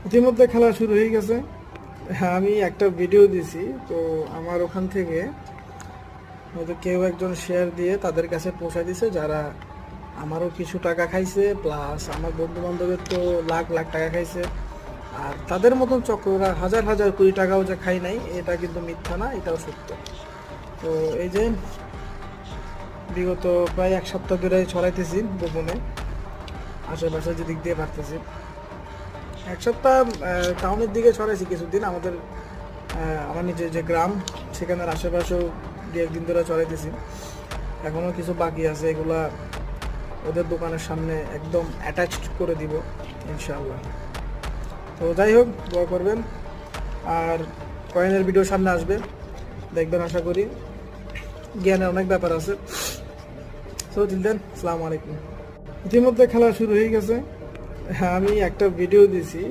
ইতিমধ্যে খেলা শুরু হয়ে গেছে। হ্যাঁ, আমি একটা ভিডিও দিছি, তো আমার ওখান থেকে হয়তো কেউ একজন শেয়ার দিয়ে তাদের কাছে পৌঁছায় দিছে, যারা আমারও কিছু টাকা খাইছে, প্লাস আমার বন্ধু বান্ধবের তো লাখ লাখ টাকা খাইছে। আর তাদের মতন চক্ররা হাজার হাজার কোটি টাকাও যে খাই নাই, এটা কিন্তু মিথ্যা না, এটাও সত্য। তো এই যে বিগত প্রায় এক সপ্তাহ ধরে ছড়াইতেছি গোপনে, আশেপাশে যে দিক দিয়ে পারতেছি। এক সপ্তাহ টাউনের দিকে ছড়াইছি কিছুদিন, আমার নিজের যে গ্রাম সেখানের আশেপাশেও দু একদিন ধরে ছড়াইতেছি। এখনও কিছু বাকি আছে, এগুলা ওদের দোকানের সামনে একদম অ্যাটাচড করে দিব ইনশাআল্লাহ। তো যাই হোক, দোয়া করবেন। আর কয়েনের ভিডিও সামনে আসবে, দেখবেন আশা করি। জ্ঞানের অনেক ব্যাপার আছে। তো দিল দেন, আসসালামু আলাইকুম। ইতিমধ্যে খেলা শুরু হয়ে গেছে। হ্যাঁ, আমি একটা ভিডিও দিছি।